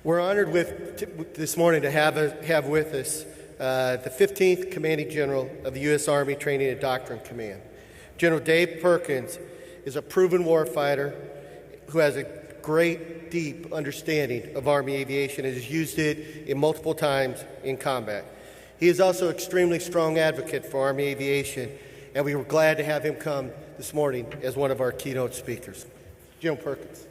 We're honored this morning to have with us the 15th Commanding General of the U.S. Army Training and Doctrine Command. General Dave Perkins is a proven warfighter who has a great, deep understanding of Army aviation and has used it in multiple times in combat. He is also an extremely strong advocate for Army aviation, and we were glad to have him come this morning as one of our keynote speakers. General Perkins.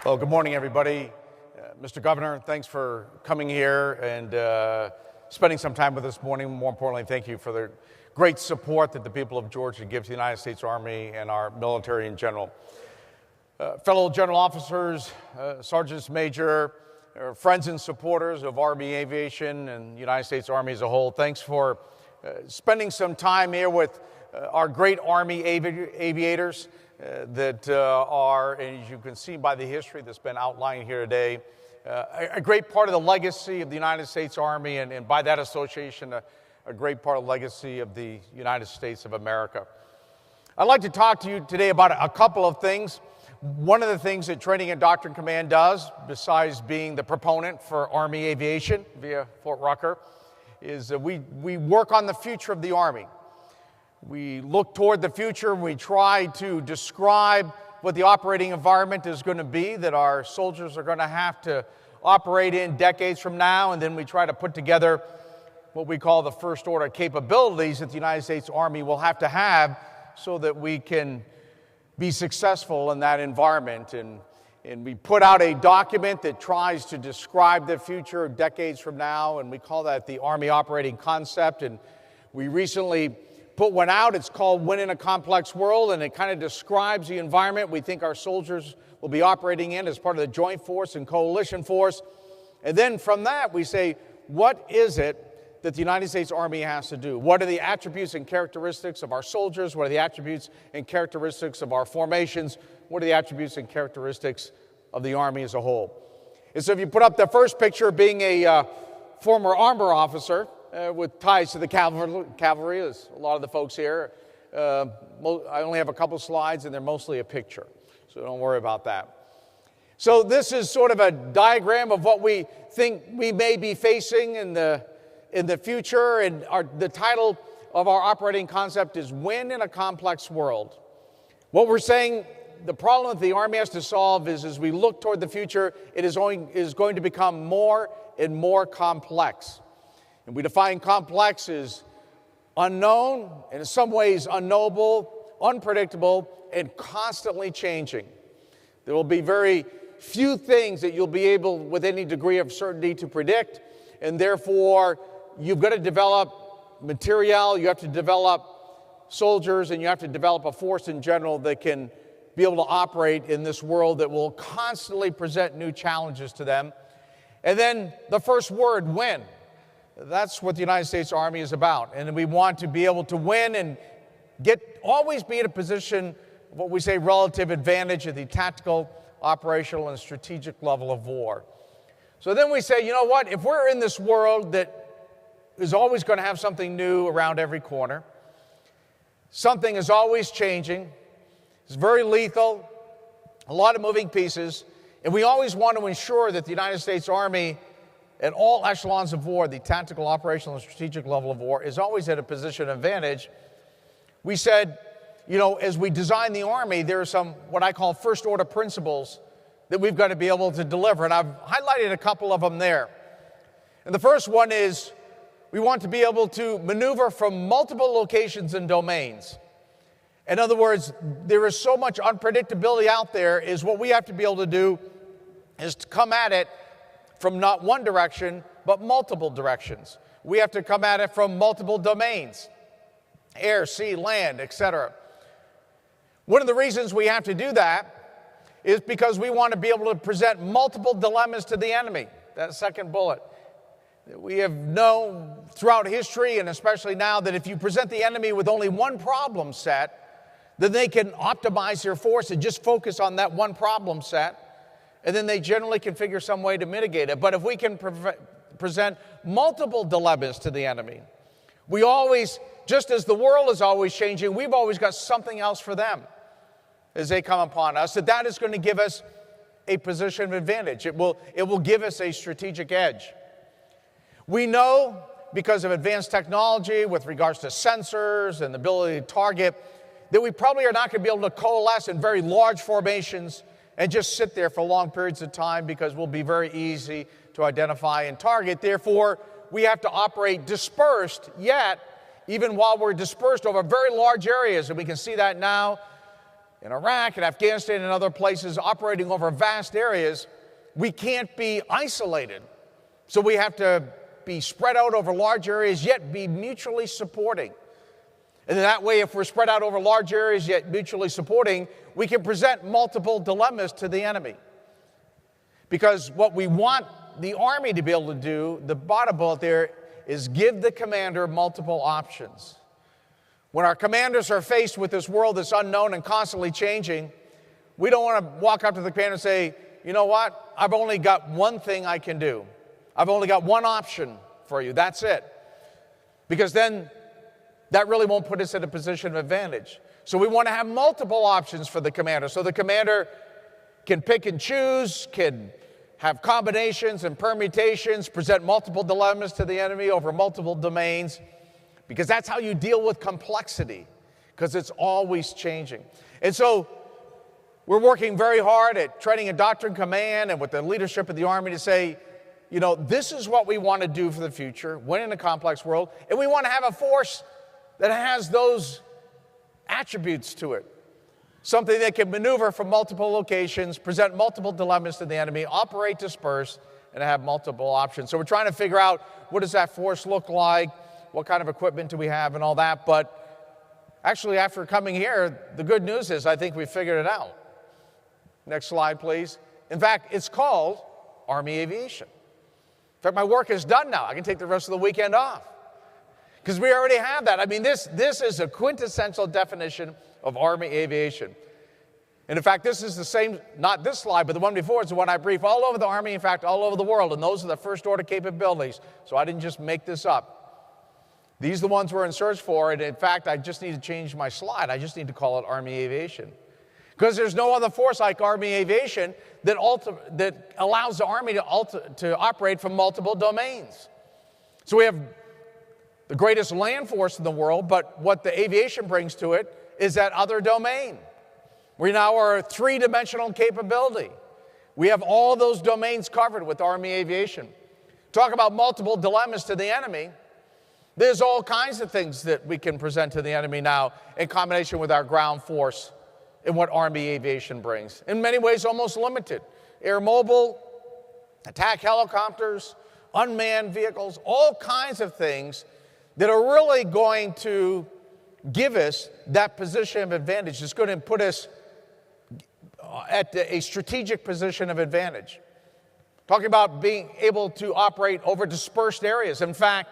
Well, good morning, everybody. Mr. Governor, thanks for coming here and spending some time with us this morning. More importantly, thank you for the great support that the people of Georgia give to the United States Army and our military in general. Fellow general officers, sergeants major, friends and supporters of Army aviation and the United States Army as a whole, thanks for spending some time here with our great Army aviators that are, and as you can see by the history that's been outlined here today, a great part of the legacy of the United States Army, and by that association, a great part of the legacy of the United States of America. I'd like to talk to you today about a couple of things. One of the things that Training and Doctrine Command does, besides being the proponent for Army aviation via Fort Rucker, is that we work on the future of the Army. We look toward the future and we try to describe what the operating environment is going to be that our soldiers are going to have to operate in decades from now, and then we try to put together what we call the first order capabilities that the United States Army will have to have so that we can be successful in that environment. And we put out a document that tries to describe the future decades from now, and we call that the Army Operating Concept. And we recently put one out. It's called Win in a Complex World, and it kind of describes the environment we think our soldiers will be operating in as part of the Joint Force and Coalition Force. And then from that, we say, what is it that the United States Army has to do? What are the attributes and characteristics of our soldiers? What are the attributes and characteristics of our formations? What are the attributes and characteristics of the Army as a whole? And so if you put up the first picture, being a former armor officer, with ties to the cavalry, as a lot of the folks here. I only have a couple slides, and they're mostly a picture, so don't worry about that. So this is sort of a diagram of what we think we may be facing in the future, and the title of our operating concept is Win in a Complex World. What we're saying, the problem that the Army has to solve is, as we look toward the future, it is going to become more and more complex. And we define complex as unknown, and in some ways unknowable, unpredictable, and constantly changing. There will be very few things that you'll be able, with any degree of certainty, to predict, and therefore you've got to develop material, you have to develop soldiers, and you have to develop a force in general that can be able to operate in this world that will constantly present new challenges to them. And then the first word, win. That's what the United States Army is about. And we want to be able to win and always be in a position of what we say relative advantage at the tactical, operational, and strategic level of war. So then we say, you know what? If we're in this world that is always going to have something new around every corner, something is always changing, it's very lethal, a lot of moving pieces, and we always want to ensure that the United States Army at all echelons of war, the tactical, operational, and strategic level of war, is always at a position of advantage. We said, as we design the Army, there are some what I call first-order principles that we've got to be able to deliver, and I've highlighted a couple of them there. And the first one is we want to be able to maneuver from multiple locations and domains. In other words, there is so much unpredictability out there, is what we have to be able to do is to come at it from not one direction, but multiple directions. We have to come at it from multiple domains, air, sea, land, etc. One of the reasons we have to do that is because we want to be able to present multiple dilemmas to the enemy. That second bullet. We have known throughout history, and especially now, that if you present the enemy with only one problem set, then they can optimize their force and just focus on that one problem set, and then they generally can figure some way to mitigate it. But if we can present multiple dilemmas to the enemy, we always just as the world is always changing, we've always got something else for them as they come upon us, that is going to give us a position of advantage. It will give us a strategic edge. We know, because of advanced technology with regards to sensors and the ability to target, that we probably are not going to be able to coalesce in very large formations and just sit there for long periods of time, because we'll be very easy to identify and target. Therefore, we have to operate dispersed, yet, even while we're dispersed over very large areas, and we can see that now in Iraq and Afghanistan and other places, operating over vast areas, we can't be isolated. So we have to be spread out over large areas, yet be mutually supporting. And that way, if we're spread out over large areas, yet mutually supporting, we can present multiple dilemmas to the enemy. Because what we want the Army to be able to do, the bottom bullet there, is give the commander multiple options. When our commanders are faced with this world that's unknown and constantly changing, we don't want to walk up to the commander and say, you know what, I've only got one thing I can do. I've only got one option for you, that's it. Because then that really won't put us in a position of advantage. So we want to have multiple options for the commander. So the commander can pick and choose, can have combinations and permutations, present multiple dilemmas to the enemy over multiple domains, because that's how you deal with complexity, because it's always changing. And so we're working very hard at training a doctrine command and with the leadership of the Army to say, you know, this is what we want to do for the future, win in a complex world, and we want to have a force that has those attributes to it. Something that can maneuver from multiple locations, present multiple dilemmas to the enemy, operate dispersed, and have multiple options. So we're trying to figure out, what does that force look like? What kind of equipment do we have and all that? But actually, after coming here, the good news is I think we figured it out. Next slide, please. In fact, it's called Army Aviation. In fact, my work is done now. I can take the rest of the weekend off, because we already have that. I mean, this is a quintessential definition of Army Aviation. And in fact, this is the same, not this slide, but the one before is the one I brief all over the Army, in fact, all over the world. And those are the first order capabilities. So I didn't just make this up. These are the ones we're in search for. And in fact, I just need to change my slide. I just need to call it Army Aviation. Because there's no other force like Army Aviation that allows the Army to operate from multiple domains. So we have the greatest land force in the world, but what the aviation brings to it is that other domain. We now are a three-dimensional capability. We have all those domains covered with Army Aviation. Talk about multiple dilemmas to the enemy. There's all kinds of things that we can present to the enemy now in combination with our ground force and what Army Aviation brings. In many ways, almost limited. Air mobile, attack helicopters, unmanned vehicles, all kinds of things that are really going to give us that position of advantage. It's going to put us at a strategic position of advantage. Talking about being able to operate over dispersed areas. In fact,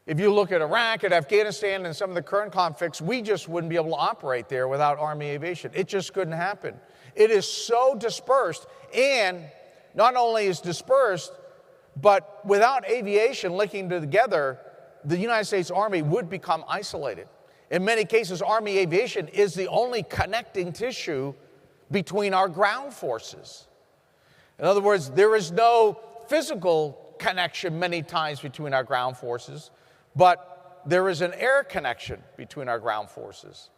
if you look at Iraq and Afghanistan and some of the current conflicts, we just wouldn't be able to operate there without Army Aviation. It just couldn't happen. It is so dispersed, and not only is dispersed, but without aviation linking together, the United States Army would become isolated. In many cases, Army Aviation is the only connecting tissue between our ground forces. In other words, there is no physical connection many times between our ground forces, but there is an air connection between our ground forces.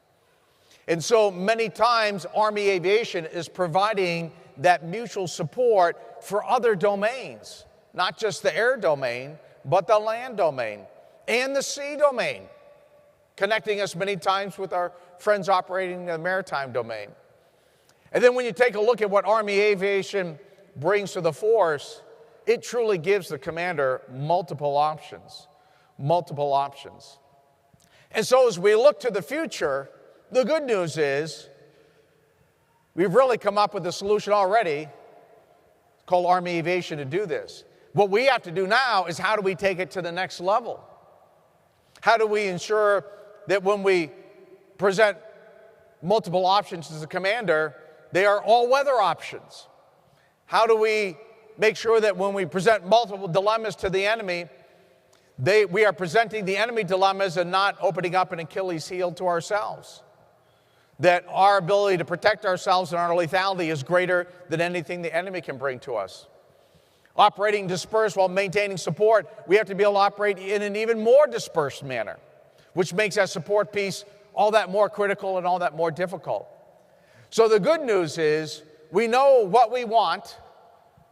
And so many times, Army Aviation is providing that mutual support for other domains, not just the air domain, but the land domain and the sea domain, connecting us many times with our friends operating in the maritime domain. And then when you take a look at what Army Aviation brings to the force, it truly gives the commander multiple options. Multiple options. And so as we look to the future, the good news is we've really come up with a solution already called Army Aviation to do this. What we have to do now is, how do we take it to the next level? How do we ensure that when we present multiple options as a commander, they are all-weather options? How do we make sure that when we present multiple dilemmas to the enemy, We are presenting the enemy dilemmas and not opening up an Achilles heel to ourselves. That our ability to protect ourselves and our lethality is greater than anything the enemy can bring to us. Operating dispersed while maintaining support, we have to be able to operate in an even more dispersed manner, which makes that support piece all that more critical and all that more difficult. So the good news is we know what we want.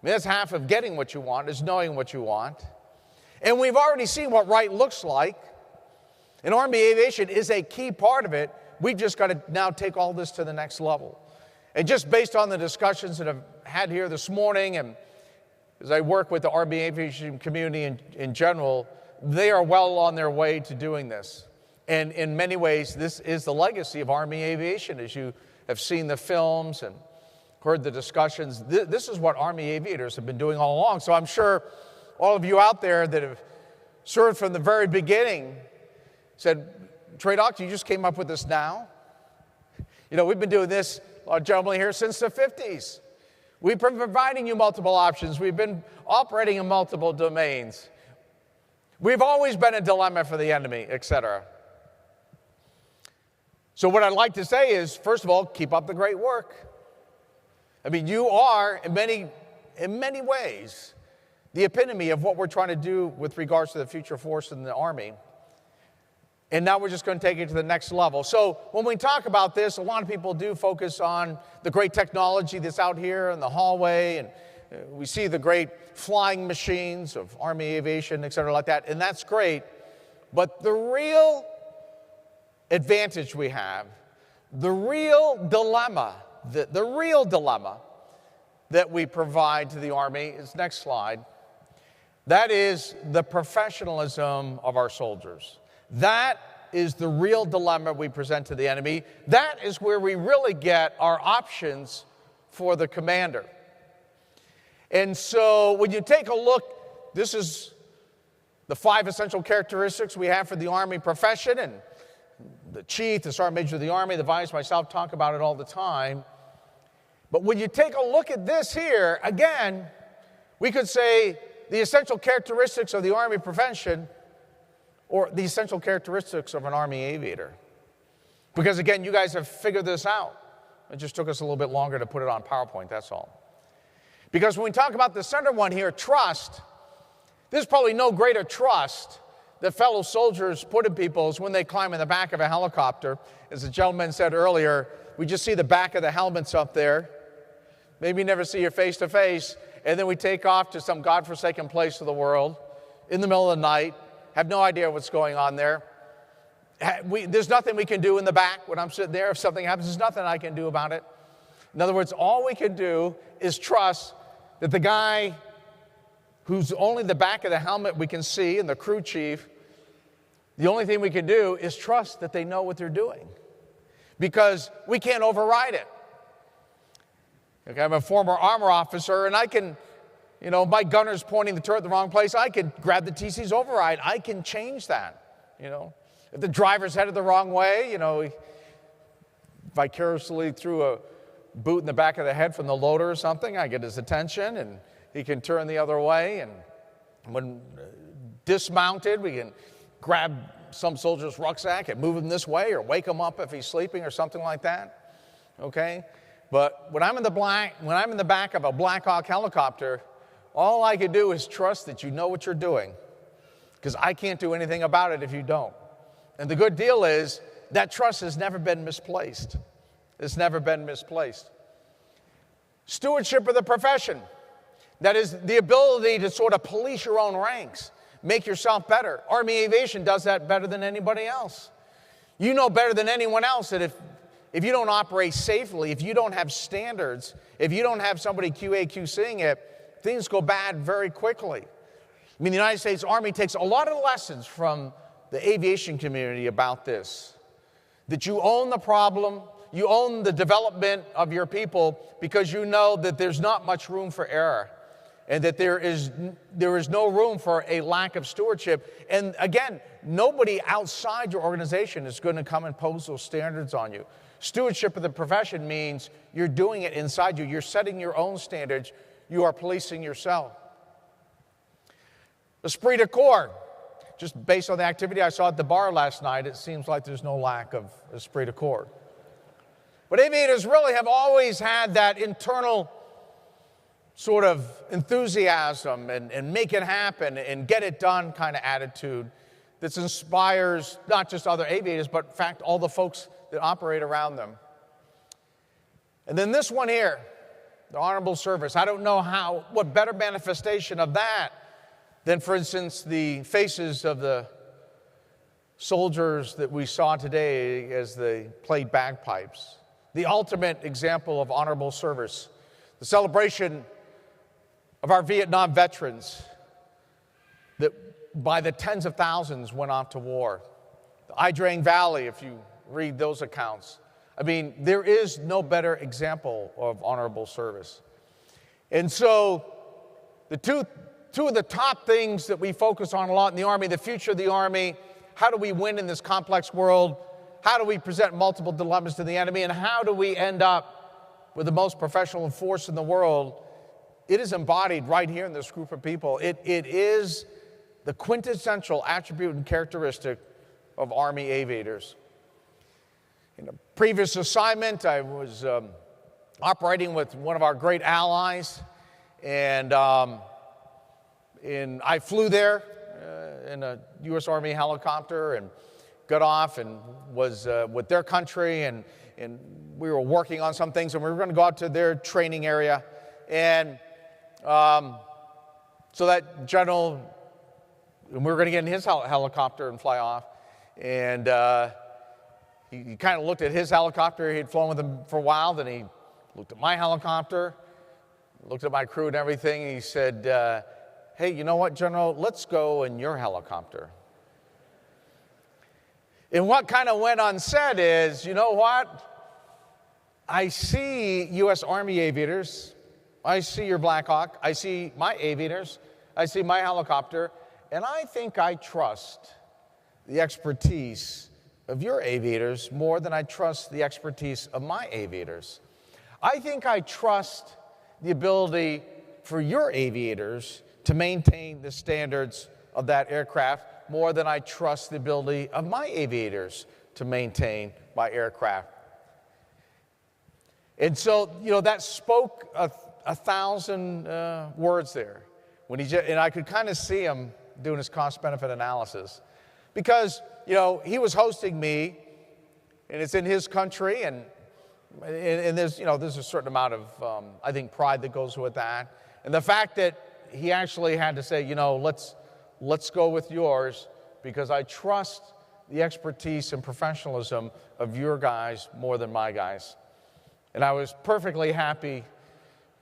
That's half of getting what you want, is knowing what you want. And we've already seen what right looks like. And Army Aviation is a key part of it. We've just got to now take all this to the next level. And just based on the discussions that I've had here this morning, and as I work with the Army Aviation community in general, they are well on their way to doing this. And in many ways, this is the legacy of Army Aviation. As you have seen the films and heard the discussions, this is what Army aviators have been doing all along. So I'm sure all of you out there that have served from the very beginning said, Trey Doc, you just came up with this now? You know, we've been doing this, gentlemen here, since the 50s. We've been providing you multiple options. We've been operating in multiple domains. We've always been a dilemma for the enemy, etc. So what I'd like to say is, first of all, keep up the great work. I mean, you are, in many ways, the epitome of what we're trying to do with regards to the future force in the Army. And now we're just going to take it to the next level. So when we talk about this, a lot of people do focus on the great technology that's out here in the hallway, and we see the great flying machines of Army Aviation, et cetera, like that, and that's great. But the real advantage we have, the real dilemma that we provide to the Army is, next slide, that is the professionalism of our soldiers. That is the real dilemma we present to the enemy. That is where we really get our options for the commander. And so when you take a look, this is the 5 essential characteristics we have for the Army profession, and the chief, the sergeant major of the Army, the vice, myself talk about it all the time. But when you take a look at this here, again, we could say the essential characteristics of the Army profession, or the essential characteristics of an Army aviator. Because again, you guys have figured this out. It just took us a little bit longer to put it on PowerPoint, that's all. Because when we talk about the center one here, trust, there's probably no greater trust that fellow soldiers put in people is when they climb in the back of a helicopter. As the gentleman said earlier, we just see the back of the helmets up there. Maybe you never see your face to face, and then we take off to some godforsaken place of the world in the middle of the night, have no idea what's going on there. There's nothing we can do in the back when I'm sitting there. If something happens, there's nothing I can do about it. In other words, all we can do is trust that the guy who's only the back of the helmet we can see, and the crew chief, the only thing we can do is trust that they know what they're doing, because we can't override it. Okay, I'm a former armor officer, and I can, my gunner's pointing the turret the wrong place, I can grab the TC's override. I can change that, If the driver's headed the wrong way, vicariously through a boot in the back of the head from the loader or something, I get his attention, and he can turn the other way. And when dismounted, we can grab some soldier's rucksack and move him this way, or wake him up if he's sleeping or something like that, okay? But when I'm in the back of a Black Hawk helicopter, all I can do is trust that you know what you're doing, because I can't do anything about it if you don't. And the good deal is that trust has never been misplaced. It's never been misplaced. Stewardship of the profession. That is the ability to sort of police your own ranks, make yourself better. Army Aviation does that better than anybody else. You know better than anyone else that if you don't operate safely, if you don't have standards, if you don't have somebody QA/QCing it, things go bad very quickly. I mean, the United States Army takes a lot of lessons from the aviation community about this. That you own the problem, you own the development of your people, because you know that there's not much room for error, and that there is no room for a lack of stewardship. And again, nobody outside your organization is going to come and impose those standards on you. Stewardship of the profession means you're doing it inside you. You're setting your own standards. You are policing yourself. Esprit De Corps. just based on the activity I saw at the bar last night, it seems like there's no lack of Esprit De Corps. But aviators really have always had that internal sort of enthusiasm and make it happen and get it done kind of attitude that inspires not just other aviators, but in fact all the folks that operate around them. And then this one here, the honorable service. I don't know what better manifestation of that than, for instance, the faces of the soldiers that we saw today as they played bagpipes. The ultimate example of honorable service. The celebration of our Vietnam veterans that by the tens of thousands went off to war. The Ai Drang Valley, if you read those accounts. I mean, there is no better example of honorable service. And so the two of the top things that we focus on a lot in the Army, the future of the Army, how do we win in this complex world? How do we present multiple dilemmas to the enemy? And how do we end up with the most professional force in the world? It is embodied right here in this group of people. It is the quintessential attribute and characteristic of Army aviators. In a previous assignment, I was operating with one of our great allies, and I flew there in a U.S. Army helicopter and got off and was with their country, and we were working on some things, and we were going to go out to their training area. And so that general, and we were going to get in his helicopter and fly off. And he kind of looked at his helicopter. He had flown with him for a while. Then he looked at my helicopter, looked at my crew and everything. And he said, hey, you know what, General? Let's go in your helicopter. And what kind of went unsaid is, you know what? I see U.S. Army aviators. I see your Black Hawk. I see my aviators. I see my helicopter. And I think I trust the expertise of your aviators more than I trust the expertise of my aviators. I think I trust the ability for your aviators to maintain the standards of that aircraft more than I trust the ability of my aviators to maintain my aircraft. And so, you know, that spoke a thousand words there. And I could kind of see him doing his cost-benefit analysis. Because, you know, he was hosting me, and it's in his country, and there's, you know, there's a certain amount of, I think, pride that goes with that. And the fact that he actually had to say, you know, let's go with yours, because I trust the expertise and professionalism of your guys more than my guys. And I was perfectly happy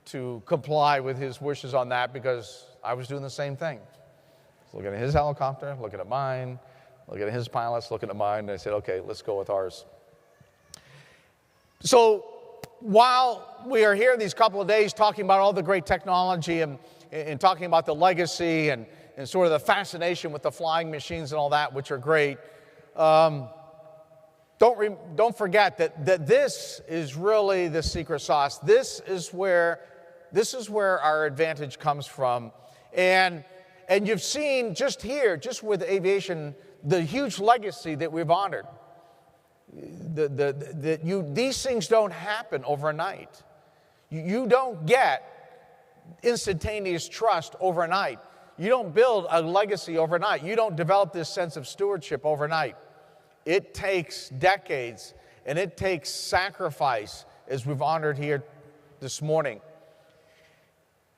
to comply with his wishes on that, because I was doing the same thing. Looking at his helicopter, looking at mine, looking at his pilots, looking at mine, and I said, okay, let's go with ours. So while we are here these couple of days talking about all the great technology and talking about the legacy and sort of the fascination with the flying machines and all that, which are great, don't forget that this is really the secret sauce. This is where our advantage comes from. And you've seen just here, just with aviation, the huge legacy that we've honored. These things don't happen overnight. You don't get instantaneous trust overnight. You don't build a legacy overnight. You don't develop this sense of stewardship overnight. It takes decades, and it takes sacrifice, as we've honored here this morning.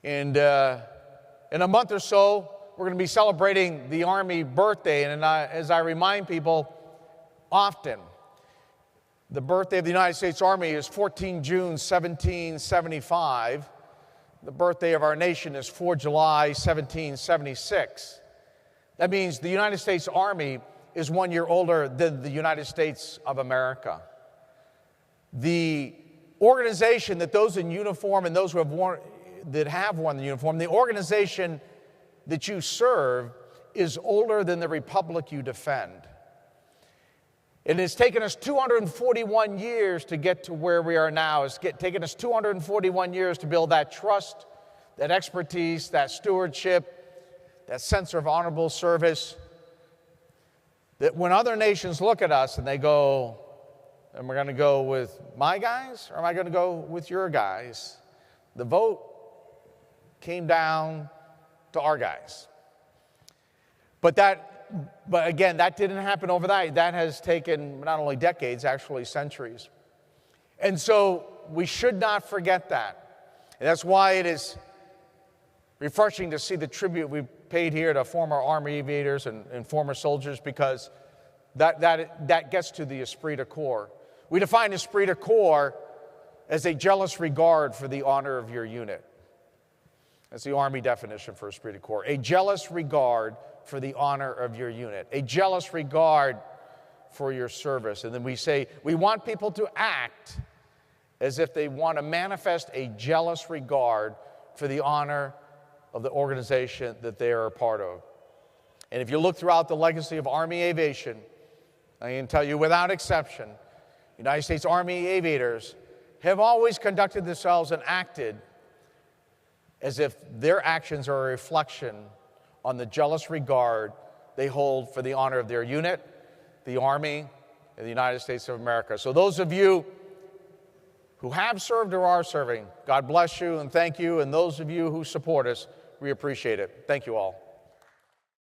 And in a month or so, we're going to be celebrating the Army birthday. And as I remind people often, the birthday of the United States Army is 14 June 1775. The birthday of our nation is 4 July 1776. That means the United States Army is 1 year older than the United States of America. The organization that those in uniform and those who have worn the uniform, the organization that you serve is older than the republic you defend. It has taken us 241 years to get to where we are now. It's taken us 241 years to build that trust, that expertise, that stewardship, that sense of honorable service that when other nations look at us and they go, am I going to go with my guys or am I going to go with your guys? The vote came down to our guys. But again, that didn't happen overnight. That has taken not only decades, actually centuries. And so we should not forget that. And that's why it is refreshing to see the tribute we paid here to former Army aviators and former soldiers, because that gets to the Esprit De Corps. We define Esprit De Corps as a jealous regard for the honor of your unit. That's the Army definition for Esprit De Corps. A jealous regard for the honor of your unit. A jealous regard for your service. And then we say we want people to act as if they want to manifest a jealous regard for the honor of the organization that they are a part of. And if you look throughout the legacy of Army aviation, I can tell you without exception, United States Army aviators have always conducted themselves and acted as if their actions are a reflection on the jealous regard they hold for the honor of their unit, the Army, and the United States of America. So those of you who have served or are serving, God bless you and thank you. And those of you who support us, we appreciate it. Thank you all.